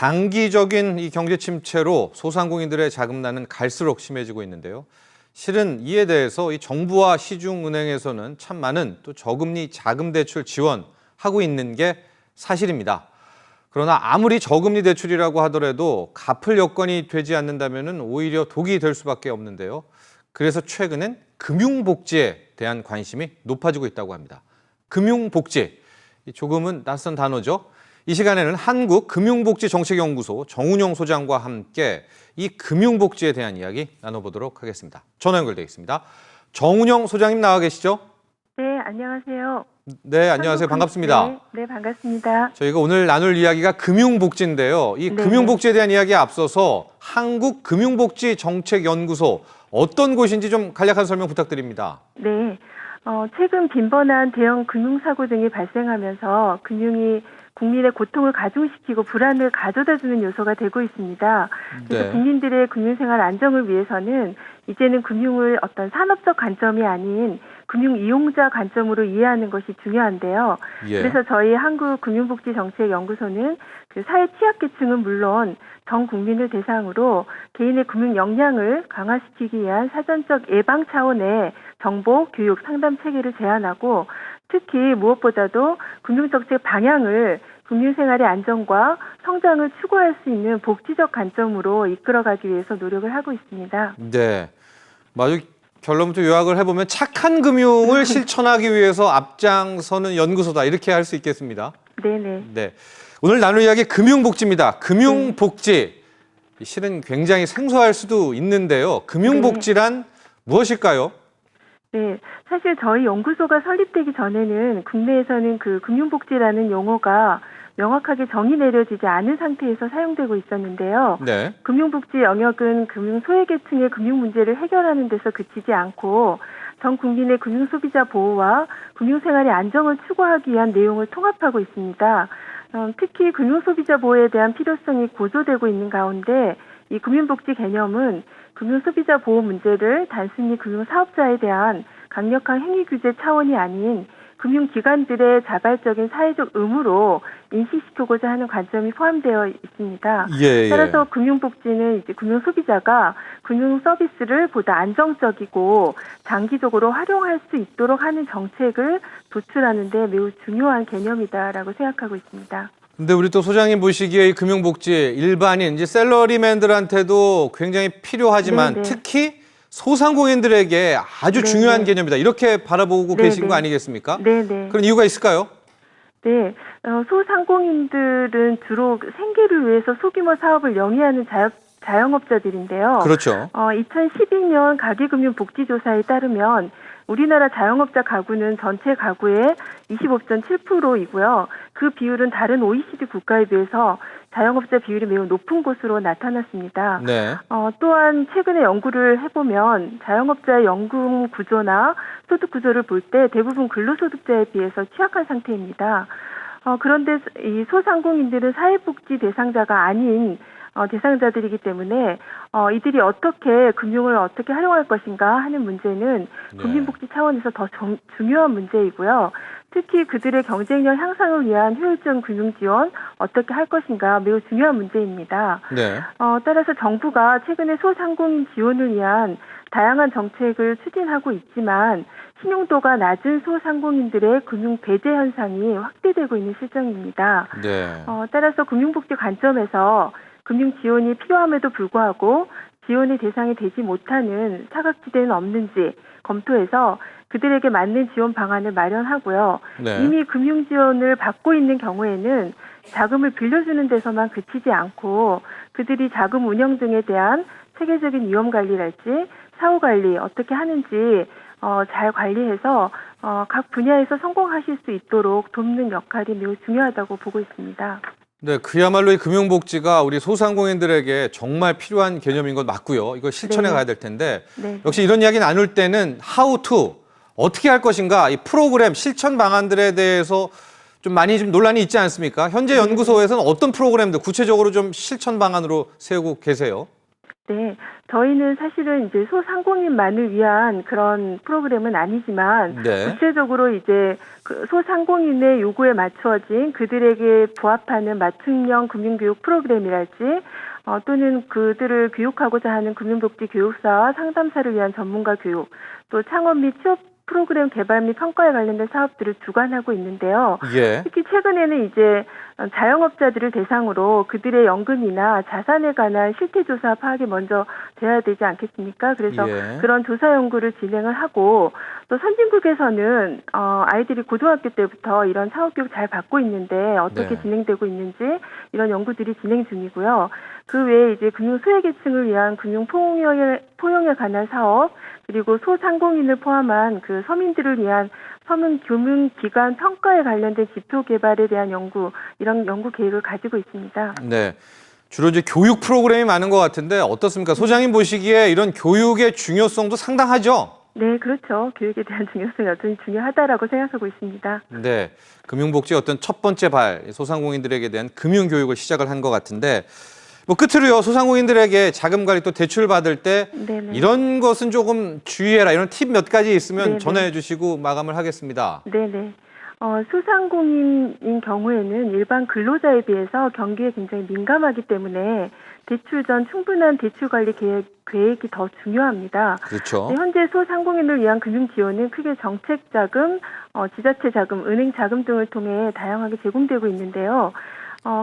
장기적인 이 경제 침체로 소상공인들의 자금난은 갈수록 심해지고 있는데요. 실은 이에 대해서 이 정부와 시중은행에서는 참 많은 또 저금리 자금 대출 지원하고 있는 게 사실입니다. 그러나 아무리 저금리 대출이라고 하더라도 갚을 여건이 되지 않는다면 오히려 독이 될 수밖에 없는데요. 그래서 최근엔 금융복지에 대한 관심이 높아지고 있다고 합니다. 금융복지, 조금은 낯선 단어죠. 이 시간에는 한국금융복지정책연구소 정운영 소장과 함께 이 금융복지에 대한 이야기 나눠보도록 하겠습니다. 전화 연결되어 있습니다. 정운영 소장님 나와 계시죠? 네, 안녕하세요. 네, 안녕하세요. 반갑습니다. 네, 반갑습니다. 저희가 오늘 나눌 이야기가 금융복지인데요. 이 금융복지에 대한 이야기에 앞서서 한국금융복지정책연구소 어떤 곳인지 좀 간략한 설명 부탁드립니다. 네, 최근 빈번한 대형 금융사고 등이 발생하면서 금융이 국민의 고통을 가중시키고 불안을 가져다주는 요소가 되고 있습니다. 그래서 네. 국민들의 금융생활 안정을 위해서는 이제는 금융을 어떤 산업적 관점이 아닌 금융 이용자 관점으로 이해하는 것이 중요한데요. 예. 그래서 저희 한국금융복지정책연구소는 그 사회 취약계층은 물론 전 국민을 대상으로 개인의 금융 역량을 강화시키기 위한 사전적 예방 차원의 정보, 교육, 상담 체계를 제안하고 특히 무엇보다도 금융정책 방향을 금융생활의 안정과 성장을 추구할 수 있는 복지적 관점으로 이끌어가기 위해서 노력을 하고 있습니다. 네. 마저 결론부터 요약을 해보면 착한 금융을 실천하기 위해서 앞장서는 연구소다. 이렇게 할 수 있겠습니다. 네네. 네. 오늘 나눌 이야기 금융복지입니다. 금융복지. 실은 굉장히 생소할 수도 있는데요. 금융복지란 무엇일까요? 네, 사실 저희 연구소가 설립되기 전에는 국내에서는 그 금융복지라는 용어가 명확하게 정의 내려지지 않은 상태에서 사용되고 있었는데요. 네. 금융복지 영역은 금융 소외계층의 금융 문제를 해결하는 데서 그치지 않고 전 국민의 금융 소비자 보호와 금융생활의 안정을 추구하기 위한 내용을 통합하고 있습니다. 특히 금융 소비자 보호에 대한 필요성이 고조되고 있는 가운데 이 금융복지 개념은 금융 소비자 보호 문제를 단순히 금융 사업자에 대한 강력한 행위 규제 차원이 아닌 금융기관들의 자발적인 사회적 의무로 인식시키고자 하는 관점이 포함되어 있습니다. 예. 따라서 금융복지는 이제 금융 소비자가 금융 서비스를 보다 안정적이고 장기적으로 활용할 수 있도록 하는 정책을 도출하는 데 매우 중요한 개념이다라고 생각하고 있습니다. 근데 우리 또 소장님 보시기에 이 금융복지 일반인, 이제 샐러리맨들한테도 굉장히 필요하지만 네네. 특히 소상공인들에게 아주 네네. 중요한 개념이다. 이렇게 바라보고 네네. 계신 거 아니겠습니까? 네네. 그런 이유가 있을까요? 네, 소상공인들은 주로 생계를 위해서 소규모 사업을 영위하는 자영업자들인데요. 그렇죠. 2012년 가계금융복지조사에 따르면 우리나라 자영업자 가구는 전체 가구의 25.7%이고요. 그 비율은 다른 OECD 국가에 비해서 자영업자 비율이 매우 높은 것으로 나타났습니다. 네. 또한 최근에 연구를 해보면 자영업자의 연금 구조나 소득 구조를 볼 때 대부분 근로소득자에 비해서 취약한 상태입니다. 그런데 이 소상공인들은 사회복지 대상자가 아닌 대상자들이기 때문에 이들이 어떻게 금융을 어떻게 활용할 것인가 하는 문제는 네. 금융복지 차원에서 더 중요한 문제이고요. 특히 그들의 경쟁력 향상을 위한 효율적 금융 지원 어떻게 할 것인가 매우 중요한 문제입니다. 네. 따라서 정부가 최근에 소상공인 지원을 위한 다양한 정책을 추진하고 있지만 신용도가 낮은 소상공인들의 금융 배제 현상이 확대되고 있는 실정입니다. 네. 따라서 금융복지 관점에서 금융 지원이 필요함에도 불구하고 지원의 대상이 되지 못하는 사각지대는 없는지 검토해서 그들에게 맞는 지원 방안을 마련하고요. 네. 이미 금융 지원을 받고 있는 경우에는 자금을 빌려주는 데서만 그치지 않고 그들이 자금 운영 등에 대한 체계적인 위험 관리랄지 사후 관리 어떻게 하는지 잘 관리해서 각 분야에서 성공하실 수 있도록 돕는 역할이 매우 중요하다고 보고 있습니다. 네, 그야말로 이 금융복지가 우리 소상공인들에게 정말 필요한 개념인 건 맞고요. 이걸 실천해 네. 가야 될 텐데 네. 역시 이런 이야기 나눌 때는 how to, 어떻게 할 것인가, 이 프로그램, 실천 방안들에 대해서 좀 많이 좀 논란이 있지 않습니까? 현재 연구소에서는 어떤 프로그램들 구체적으로 좀 실천 방안으로 세우고 계세요? 네, 저희는 사실은 이제 소상공인만을 위한 그런 프로그램은 아니지만 네. 구체적으로 이제 그 소상공인의 요구에 맞춰진 그들에게 부합하는 맞춤형 금융교육 프로그램이랄지 또는 그들을 교육하고자 하는 금융복지 교육사와 상담사를 위한 전문가 교육, 또 창업 및 취업 프로그램 개발 및 평가에 관련된 사업들을 주관하고 있는데요. 예. 특히 최근에는 이제 자영업자들을 대상으로 그들의 연금이나 자산에 관한 실태 조사 파악이 먼저 돼야 되지 않겠습니까? 그래서 예. 그런 조사 연구를 진행을 하고 또 선진국에서는 아이들이 고등학교 때부터 이런 창업 교육 잘 받고 있는데 어떻게 네. 진행되고 있는지 이런 연구들이 진행 중이고요. 그 외에 이제 금융 소외계층을 위한 금융 포용에 관한 사업, 그리고 소상공인을 포함한 그 서민들을 위한 서민금융기관 평가에 관련된 지표 개발에 대한 연구, 이런 연구 계획을 가지고 있습니다. 네. 주로 이제 교육 프로그램이 많은 것 같은데 어떻습니까? 소장님 보시기에 이런 교육의 중요성도 상당하죠? 네, 그렇죠. 교육에 대한 중요성이 여전히 중요하다라고 생각하고 있습니다. 네. 금융복지의 어떤 첫 번째 소상공인들에게 대한 금융교육을 시작을 한 것 같은데 뭐 끝으로요, 소상공인들에게 자금 관리 또 대출 받을 때 네네. 이런 것은 조금 주의해라, 이런 팁 몇 가지 있으면 네네. 전해 주시고 마감을 하겠습니다. 네네. 소상공인인 경우에는 일반 근로자에 비해서 경기에 굉장히 민감하기 때문에 대출 전 충분한 대출 관리 계획이 더 중요합니다. 그렇죠. 네, 현재 소상공인을 위한 금융 지원은 크게 정책 자금, 지자체 자금, 은행 자금 등을 통해 다양하게 제공되고 있는데요.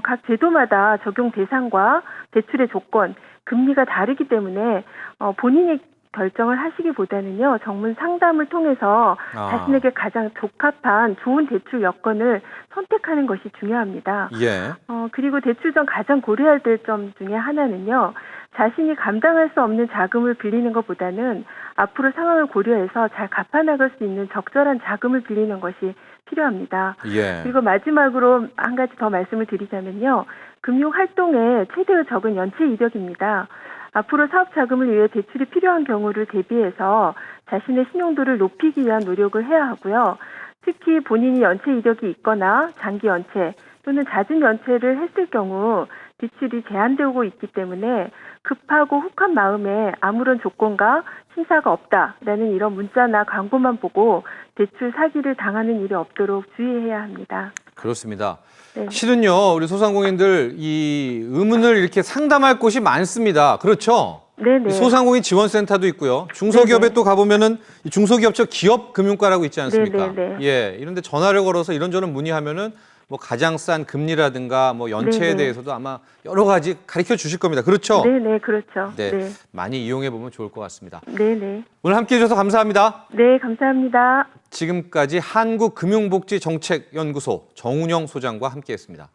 각 제도마다 적용 대상과 대출의 조건, 금리가 다르기 때문에 본인이 결정을 하시기보다는요, 전문 상담을 통해서 자신에게 가장 적합한 좋은 대출 여건을 선택하는 것이 중요합니다. 예. 그리고 대출 전 가장 고려해야 될 점 중에 하나는요, 자신이 감당할 수 없는 자금을 빌리는 것보다는 앞으로 상황을 고려해서 잘 갚아나갈 수 있는 적절한 자금을 빌리는 것이 필요합니다. 예. 그리고 마지막으로 한 가지 더 말씀을 드리자면요, 금융활동의 최대의 적은 연체 이력입니다. 앞으로 사업 자금을 위해 대출이 필요한 경우를 대비해서 자신의 신용도를 높이기 위한 노력을 해야 하고요. 특히 본인이 연체 이력이 있거나 장기 연체 또는 잦은 연체를 했을 경우 대출이 제한되고 있기 때문에 급하고 혹한 마음에 아무런 조건과 심사가 없다라는 이런 문자나 광고만 보고 대출 사기를 당하는 일이 없도록 주의해야 합니다. 그렇습니다. 네. 실은요, 우리 소상공인들 이 의문을 이렇게 상담할 곳이 많습니다. 그렇죠? 네네. 소상공인 지원센터도 있고요. 중소기업에 네네. 또 가보면은 이 중소기업청 기업금융과라고 있지 않습니까? 네네네. 예, 이런데 전화를 걸어서 이런저런 문의하면은 뭐 가장 싼 금리라든가 뭐 연체에 네네. 대해서도 아마 여러 가지 가르쳐 주실 겁니다. 그렇죠? 네네, 그렇죠. 네, 네. 많이 이용해 보면 좋을 것 같습니다. 네네. 오늘 함께해 주셔서 감사합니다. 네, 감사합니다. 지금까지 한국금융복지정책연구소 정운영 소장과 함께했습니다.